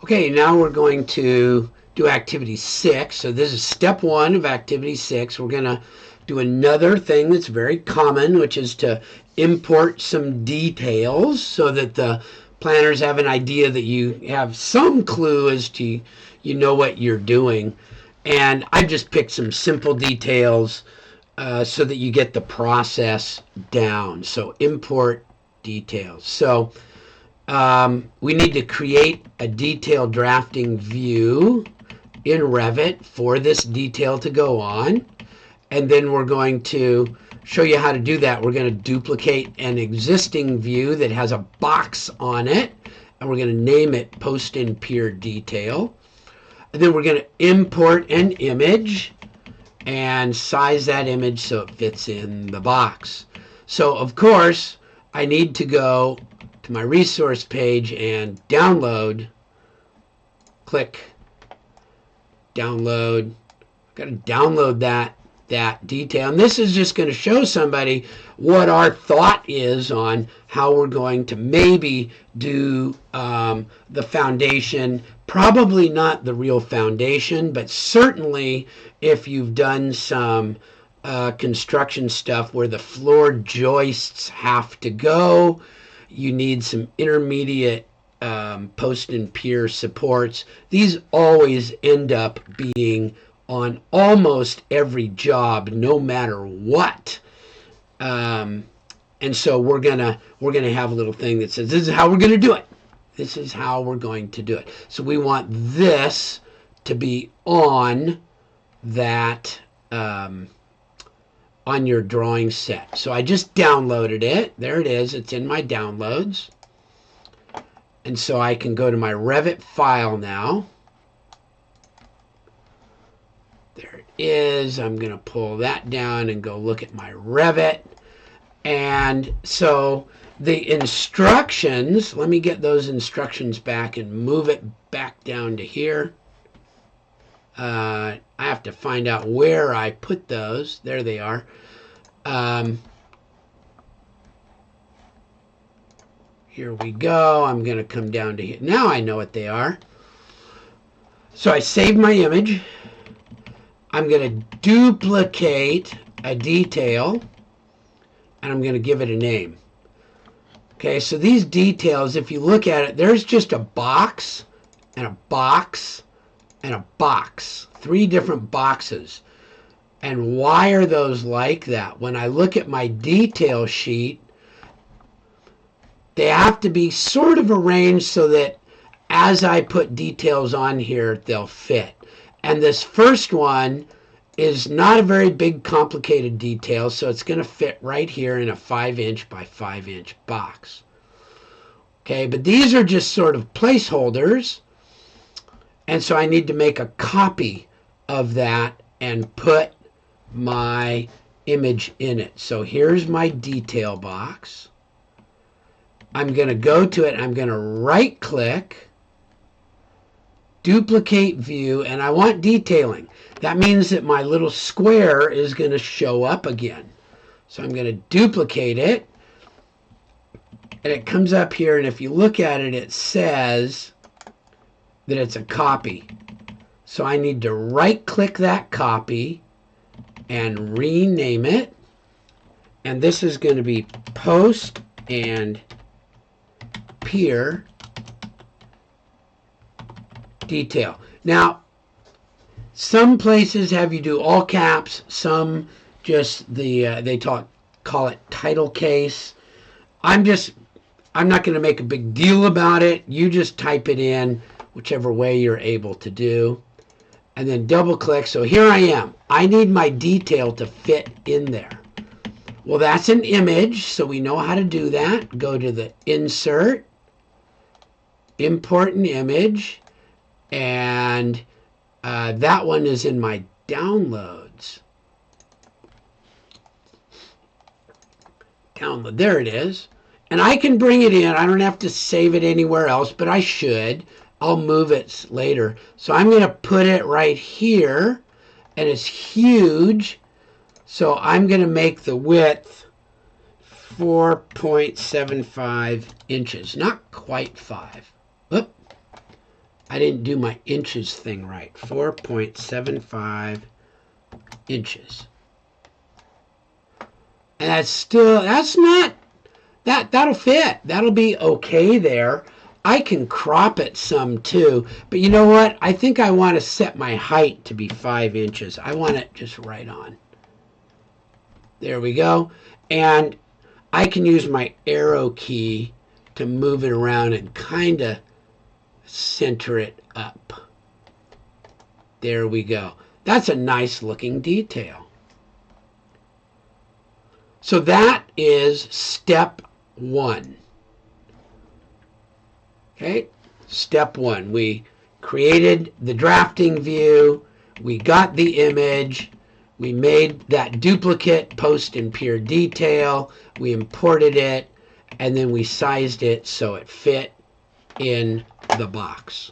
Okay, now we're going to do activity 6. So this is step 1 of activity 6. We're going to do another thing that's very common, which is to import some details so that the planners have an idea that you have some clue as to you know what you're doing. And I just picked some simple details so that you get the process down. So import details. So we need to create a detail drafting view in Revit for this detail to go on. And then we're going to show you how to do that. We're going to duplicate an existing view that has a box on it. And we're going to name it Post in Pier Detail. And then we're going to import an image and size that image so it fits in the box. So, of course, I need to go to my resource page and download. Click download. I've got to download that detail. And this is just going to show somebody what our thought is on how we're going to maybe do the foundation. Probably not the real foundation, but certainly if you've done some construction stuff where the floor joists have to go, you need some intermediate post and pier supports. These always end up being on almost every job, no matter what. And so we're gonna have a little thing that says this is how we're gonna do it. This is how we're going to do it. So we want this to be on that on your drawing set. So I just downloaded it. There it is. It's in my downloads. And so I can go to my Revit file now. There it is. I'm going to pull that down and go look at my Revit. And so the instructions, let me get those instructions back and move it back down to here. I have to find out where I put those. There they are. Here we go. I'm going to come down to here. Now I know what they are. So I saved my image. I'm going to duplicate a detail, and I'm going to give it a name. Okay, so these details, if you look at it, there's just a box and a box and a box. 3 different boxes. And why are those like that? When I look at my detail sheet, they have to be sort of arranged so that as I put details on here, they'll fit. And this first one is not a very big, complicated detail, so it's going to fit right here in a 5-inch by 5-inch box. Okay, but these are just sort of placeholders, and so I need to make a copy of that and put my image in it. So here's my detail box. I'm going to go to it. I'm going to right click, duplicate view, and I want detailing. That means that my little square is going to show up again. So I'm going to duplicate it, and it comes up here, and if you look at it, it says that it's a copy. So I need to right click that copy and rename it, and this is going to be Post and Pier Detail. Now, some places have you do all caps, some just the they call it title case. I'm not going to make a big deal about it. You just type it in whichever way you're able to do, and then double click. So here I am. I need my detail to fit in there. Well, that's an image, so we know how to do that. Go to the Insert, Import an Image, and that one is in my downloads. Download, there it is. And I can bring it in. I don't have to save it anywhere else, but I should. I'll move it later. So I'm going to put it right here, and it's huge. So I'm going to make the width 4.75 inches, not quite 5. Oop. I didn't do my inches thing right. 4.75 inches. And that's not, that'll fit. That'll be okay there. I can crop it some too, but you know what? I think I want to set my height to be 5 inches. I want it just right on. There we go. And I can use my arrow key to move it around and kind of center it up. There we go. That's a nice looking detail. So that is step 1. Okay, step 1. We created the drafting view. We got the image. We made that duplicate post in Pier detail. We imported it, and then we sized it so it fit in the box.